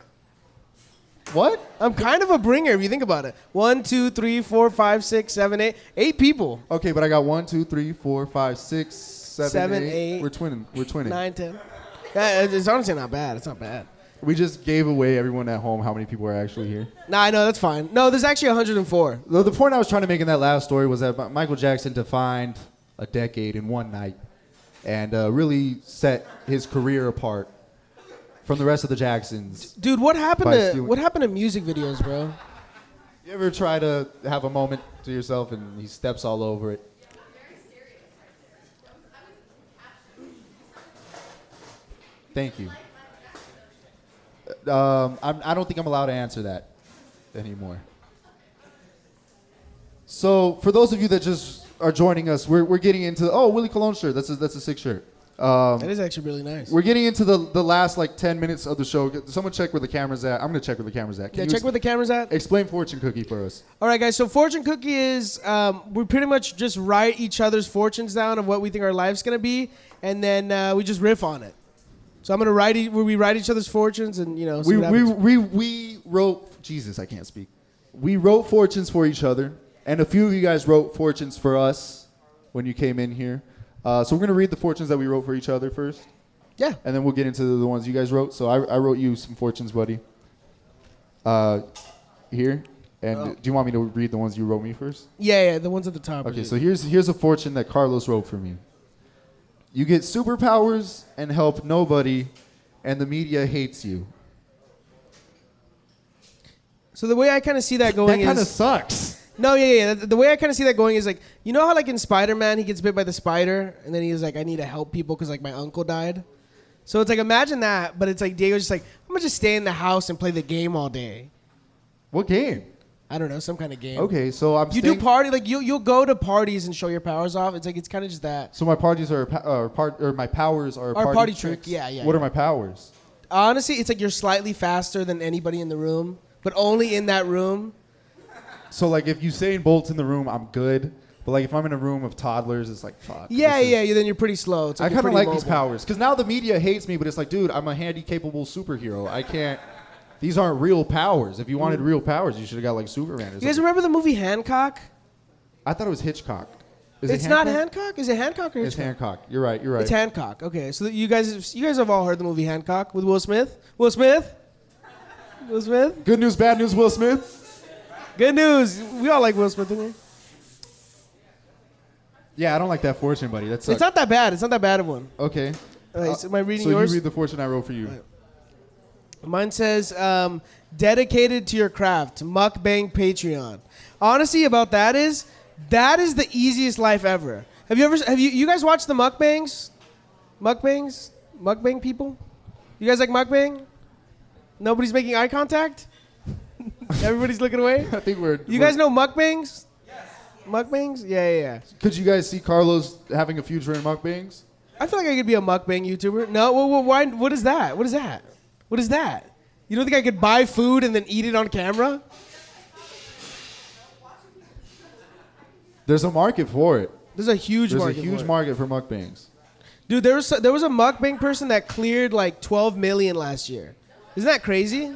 What? I'm kind of a bringer if you think about it. 1, 2, 3, 4, 5, 6, 7, 8. 8 people. Okay, but I got 1, 2, 3, 4, 5, 6, 7, Seven, 8. eight. We're twinning. 9, 10. Yeah, it's honestly not bad. It's not bad. We just gave away everyone at home how many people are actually here. Nah, I know, that's fine. No, there's actually 104. The point I was trying to make in that last story was that Michael Jackson defined a decade in one night and really set his career apart from the rest of the Jacksons. Dude, what happened By to stealing- what happened to music videos, bro? You ever try to have a moment to yourself and he steps all over it? Thank you. I don't think I'm allowed to answer that anymore. So, for those of you that just are joining us, we're getting into Willie Colon shirt. That's a sick shirt. That is actually really nice. We're getting into the last like 10 minutes of the show. Someone check where the camera's at. I'm gonna check where the camera's at. Yeah, check where the camera's at. Explain fortune cookie for us. All right, guys. So fortune cookie is we pretty much just write each other's fortunes down of what we think our life's gonna be, and then we just riff on it. So I'm gonna we write each other's fortunes, and you know. See what happens. We wrote. Jesus, I can't speak. We wrote fortunes for each other, and a few of you guys wrote fortunes for us when you came in here. So we're gonna read the fortunes that we wrote for each other first. Yeah. And then we'll get into the ones you guys wrote. So I wrote you some fortunes, buddy. Here. And do you want me to read the ones you wrote me first? Yeah, the ones at the top. Okay, so here's a fortune that Carlos wrote for me. You get superpowers and help nobody, and the media hates you. So the way I kind of see that going That kind of is sucks. no, yeah. The way I kind of see that going is like, you know how like in Spider-Man he gets bit by the spider, and then he's like, I need to help people because like my uncle died. So it's like imagine that, but it's like Diego's just like, I'm gonna just stay in the house and play the game all day. What game? I don't know, some kind of game. Okay, so You do party like you'll go to parties and show your powers off. It's like it's kind of just that. So my parties are my powers are Party tricks. trick, yeah. What are my powers? Honestly, it's like you're slightly faster than anybody in the room, but only in that room. So like if Usain Bolt's in the room, I'm good. But like if I'm in a room of toddlers, it's like fuck. Yeah. Then you're pretty slow. It's I like you're kind of pretty like these mobile. powers because now the media hates me, but it's like, dude, I'm a handy-capable superhero. I can't. These aren't real powers. If you wanted real powers, you should have got like Superman. Or You guys something. remember the movie Hancock? I thought it was Hitchcock. Is it It's not Hancock? Hancock. Is it Hancock or It's Hitchcock? Hancock. You're right. You're right. It's Hancock. Okay, so you guys have all heard the movie Hancock with Will Smith. Will Smith. Good news, bad news, Will Smith. Good news. We all like Will Smith in here. Yeah, I don't like that fortune, buddy. That sucks. It's not that bad. It's not that bad of one. Okay. All right, so am I reading so yours? you read the fortune I wrote for you. Mine says, dedicated to your craft, mukbang Patreon. Honestly, about that is the easiest life ever. Have you guys watched the mukbangs? Mukbang people? You guys like mukbang? Nobody's making eye contact? Everybody's looking away? I think You guys know mukbangs? Yes. Mukbangs? Yeah. Could you guys see Carlos having a future in mukbangs? I feel like I could be a mukbang YouTuber. No, why? What is that? What is that? What is that? You don't think I could buy food and then eat it on camera? There's a market for it. There's a huge There's market. a huge for it. market for mukbangs. Dude, there was a mukbang person that cleared like 12 million last year. Isn't that crazy?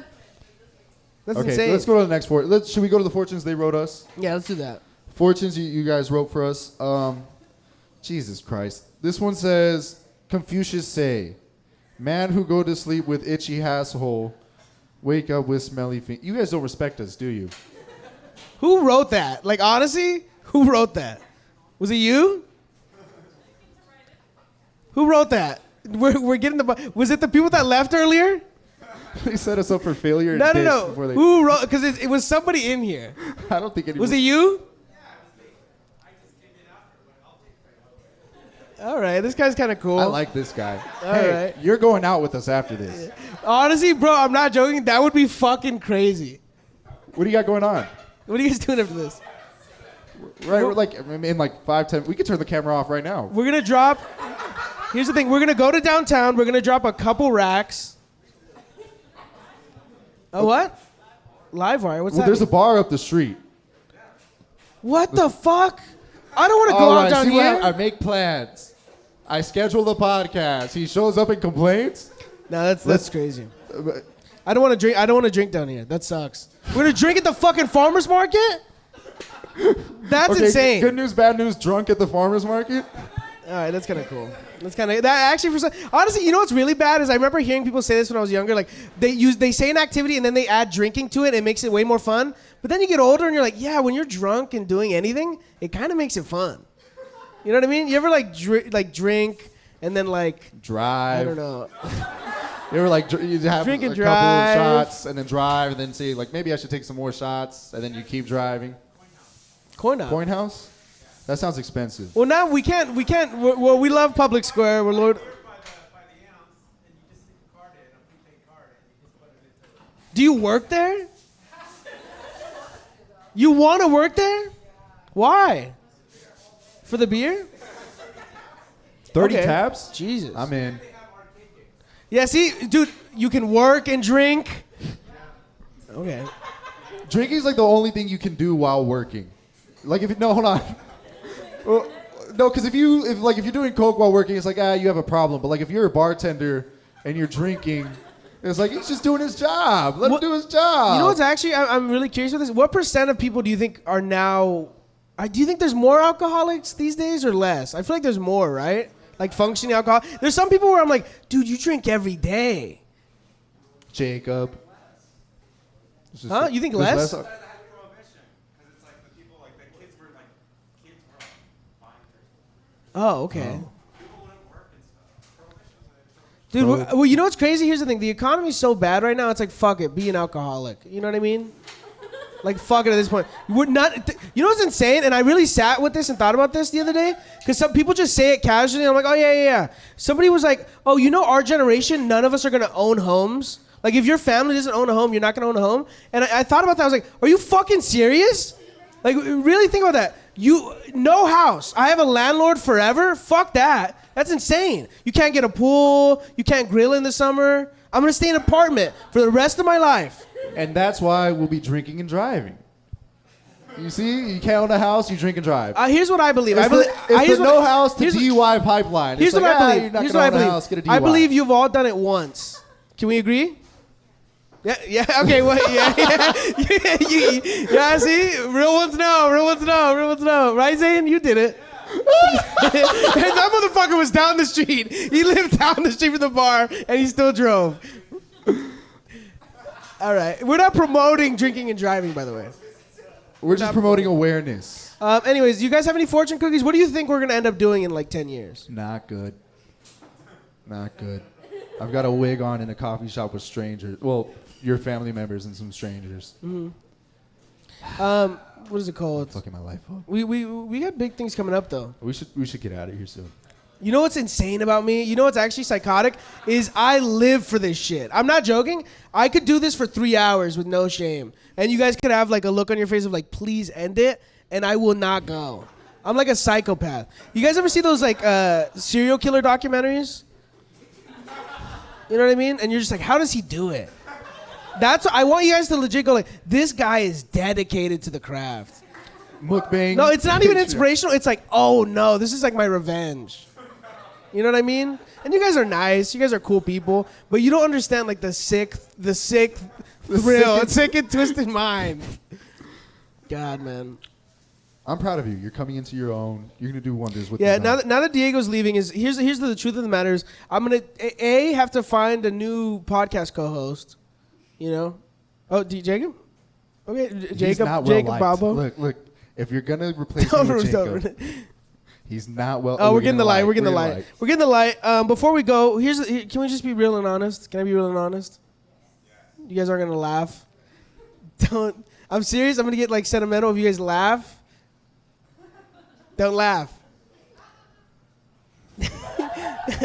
That's Okay, insane. let's go to the next fortune. Should we go to the fortunes they wrote us? Yeah, let's do that. Fortunes you guys wrote for us. Jesus Christ. This one says, Confucius say, man who go to sleep with itchy asshole, wake up with smelly feet. You guys don't respect us, do you? Who wrote that? Like, honestly, who wrote that? Was it you? Who wrote that? We're getting the... Was it the people that left earlier? They set us up for failure. and No. ditch before they- Who wrote... Because it was somebody in here. I don't think anyone... Was it you? All right, this guy's kind of cool. I like this guy. All Hey, right. you're going out with us after this. Honestly, bro, I'm not joking. That would be fucking crazy. What do you got going on? What are you guys doing after this? Right, we're like in like 5-10. We could turn the camera off right now. We're gonna drop. Here's the thing. We're gonna go to downtown. We're gonna drop a couple racks. A what? Livewire. What's Well, that? there's a bar up the street. What the fuck? I don't want to go All out right, down see here. what I make plans. I schedule the podcast. He shows up and complains. No, that's crazy. I don't want to drink. I don't want to drink down here. That sucks. We're gonna drink at the fucking farmers market. That's Okay, insane. Good news, bad news. Drunk at the farmers market. All right, that's kind of cool. That's kind of that actually. For some, honestly, you know what's really bad is I remember hearing people say this when I was younger. Like they say an activity and then they add drinking to it. It makes it way more fun. But then you get older and you're like, yeah, when you're drunk and doing anything, it kind of makes it fun. You know what I mean? You ever like drink and then like Drive. I don't know. You ever like you have Drink and a couple of drive. shots and then drive and then say like maybe I should take some more shots and then you keep driving. Coin up. Coin house? That sounds expensive. Well, now we can't. Well, we love Public Square. We're Lord. Do you work there? You want to work there? Why? For the beer? 30 Okay. tabs? Jesus. I'm in. Yeah, see, dude, you can work and drink. Okay. Drinking is like the only thing you can do while working. Like if you, no, hold on. Well, no, because if you're doing coke while working, it's like you have a problem. But like if you're a bartender and you're drinking, it's like he's just doing his job. Let him do his job. You know what's actually, I'm really curious with this. What % of people do you think are now, do you think there's more alcoholics these days or less? I feel like there's more, right? Like functioning alcohol. There's some people where I'm like, dude, you drink every day. Jacob. Huh? You think there's less? Oh, okay. Dude, well, you know what's crazy? Here's the thing. The economy's so bad right now, it's like, fuck it, be an alcoholic. You know what I mean? Like, fuck it at this point. We're not, you know what's insane? And I really sat with this and thought about this the other day. Because some people just say it casually. And I'm like, oh, yeah. Somebody was like, oh, you know, our generation, none of us are going to own homes. Like, if your family doesn't own a home, you're not going to own a home. And I thought about that. I was like, are you fucking serious? Like, really think about that. No house. I have a landlord forever? Fuck that. That's insane. You can't get a pool. You can't grill in the summer. I'm going to stay in an apartment for the rest of my life. And that's why we'll be drinking and driving. You see, you can't own a house, you drink and drive. Here's what I believe. It's the no house to here's DUI pipeline. Here's It's what like, I believe. You're not Here's gonna what I own a believe. house, get a DUI. I believe you've all done it once. Can we agree? Yeah. Okay. Well, yeah. Yeah. See, real ones know. Right, Zane? You did it. That motherfucker was down the street. He lived down the street from the bar, and he still drove. All right. We're not promoting drinking and driving, by the way. We're just promoting awareness. Anyways, you guys have any fortune cookies? What do you think we're gonna end up doing in like 10 years? Not good. I've got a wig on in a coffee shop with strangers. Well, your family members and some strangers. Mm-hmm. What is it called? Fucking my life up. We got big things coming up though. We should get out of here soon. You know what's insane about me? You know what's actually psychotic? Is I live for this shit. I'm not joking. I could do this for 3 hours with no shame. And you guys could have like a look on your face of like, please end it. And I will not go. I'm like a psychopath. You guys ever see those like serial killer documentaries? You know what I mean? And you're just like, how does he do it? I want you guys to legit go like, this guy is dedicated to the craft. Mukbang. No, it's not even inspirational. It's like, oh no, this is like my revenge. You know what I mean? And you guys are nice. You guys are cool people. But you don't understand like the sick thrill, sick and twisted mind. God, man. I'm proud of you. You're coming into your own. You're gonna do wonders with. Yeah. this Now that Diego's leaving, here's the truth of the matter is I'm gonna have to find a new podcast co-host. You know? Oh, Jacob? Okay, He's not well Jacob liked. Babo. Look. If you're gonna replace him with Jacob, he's not well. Oh, we're getting the light. We're getting the light. Before we go, can we just be real and honest? Can I be real and honest? You guys aren't gonna laugh. Don't. I'm serious. I'm gonna get like sentimental if you guys laugh. Don't laugh.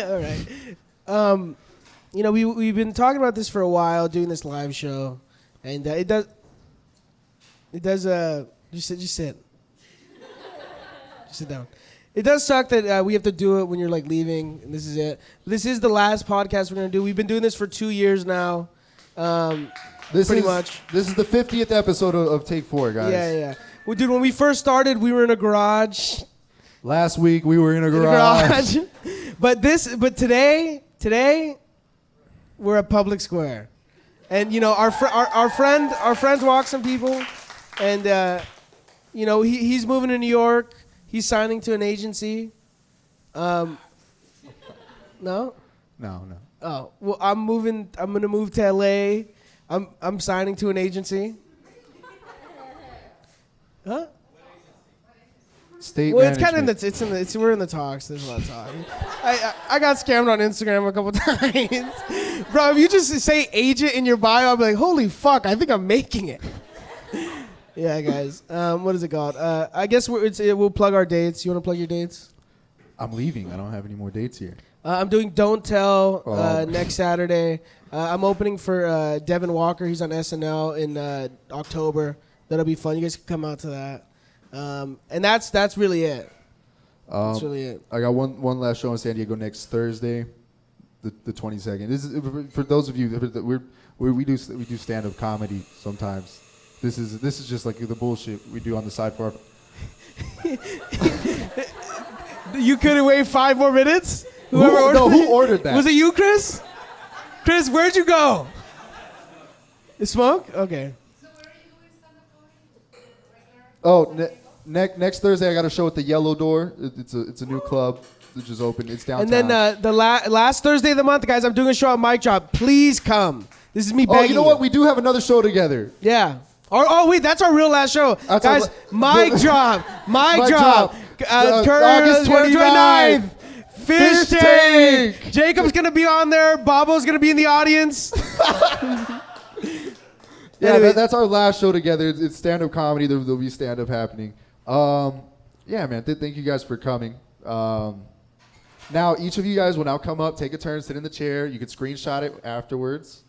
All right. You know, we've been talking about this for a while, doing this live show, and it does. Just sit. Just sit down. It does suck that we have to do it when you're like leaving, and this is it. This is the last podcast we're gonna do. We've been doing this for 2 years now. Pretty much. This is the 50th episode of Take 4, guys. Yeah. Well, dude, when we first started, we were in a garage. Last week we were in a garage. But today we're at Public Square, and you know our friends walk some people, and you know he's moving to New York. He's signing to an agency. No. No. Oh well, I'm gonna move to LA. I'm signing to an agency. Huh? State Well, it's management. kind of we're in the talks. There's a lot of talk. I got scammed on Instagram a couple times. Bro, if you just say agent in your bio, I'll be like, holy fuck, I think I'm making it. Yeah, guys. What is it called? I guess we'll plug our dates. You want to plug your dates? I'm leaving. I don't have any more dates here. I'm doing Don't Tell Oh. next Saturday. I'm opening for Devin Walker. He's on SNL in October. That'll be fun. You guys can come out to that. And that's really it. That's really it. I got one last show in San Diego next Thursday, the 22nd. This is for those of you that we do stand-up comedy sometimes. This is just like the bullshit we do on the side for our. You couldn't wait 5 more minutes? Who ordered that? Was it you, Chris? Chris, where'd you go? The smoke? Okay. Oh, next Thursday I got a show at the Yellow Door. It's a new club that just opened. It's downtown. And then the last Thursday of the month, guys, I'm doing a show at Mic Drop. Please come. This is me begging you know what? We do have another show together. Yeah. Oh, wait, that's our real last show. That's guys, our Mic Drop. Mic Mic Drop. Drop. August 29th. Fish Fish Tank. Tank. Jacob's going to be on there. Bobo's going to be in the audience. Yeah, Anyway. that's our last show together. It's stand-up comedy. There'll be stand-up happening. Yeah, man. Thank you guys for coming. Now, each of you guys will now come up, take a turn, sit in the chair. You can screenshot it afterwards.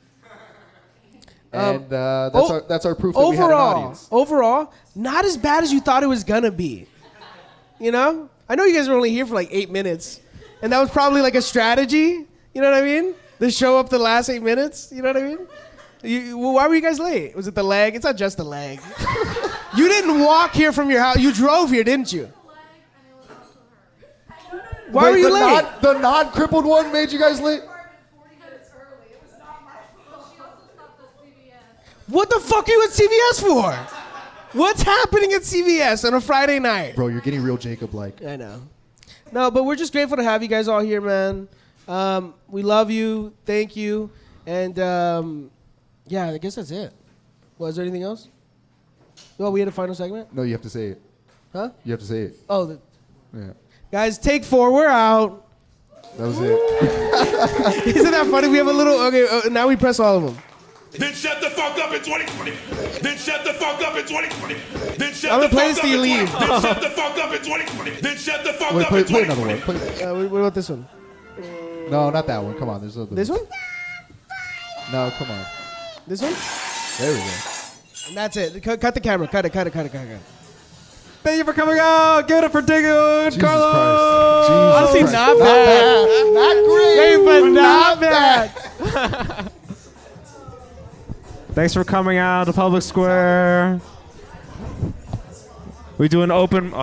And that's our proof that we had an audience. Overall, not as bad as you thought it was going to be. You know? I know you guys were only here for like 8 minutes. And that was probably like a strategy. You know what I mean? To show up the last 8 minutes. You know what I mean? Why were you guys late? Was it the leg? It's not just the leg. You didn't walk here from your house. You drove here, didn't you? Why were you late? The non-crippled one made you guys late? What the fuck are you at CVS for? What's happening at CVS on a Friday night? Bro, you're getting real Jacob-like. I know. No, but we're just grateful to have you guys all here, man. We love you. Thank you. And yeah, I guess that's it. Was there anything else? No, we had a final segment? No, you have to say it. Huh? You have to say it. Oh, Yeah. guys, take 4. We're out. That was it. Isn't that funny? We have a little. Okay, now we press all of them. Then shut the fuck up in 2020. Then shut the fuck up in 2020. Then shut I'm the gonna play fuck this till you up in leave. 2020. Then shut the fuck up in 2020. Then shut the fuck Wait, up in play another 2020. one. Play. What about this one? No, not that one. Come on. There's other. This one? No, come on. This one? There we go. And that's it. Cut the camera. Cut it. Thank you for coming out. Give it up for Diego and Jesus Carlos. Christ. Jesus Honestly, Christ. not bad. Not great. Hey, but not bad. Thanks for coming out to Public Square. We do an open.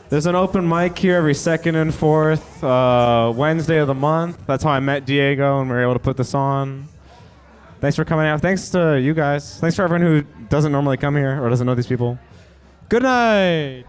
There's an open mic here every second and fourth Wednesday of the month. That's how I met Diego and we were able to put this on. Thanks for coming out. Thanks to you guys. Thanks for everyone who doesn't normally come here or doesn't know these people. Good night.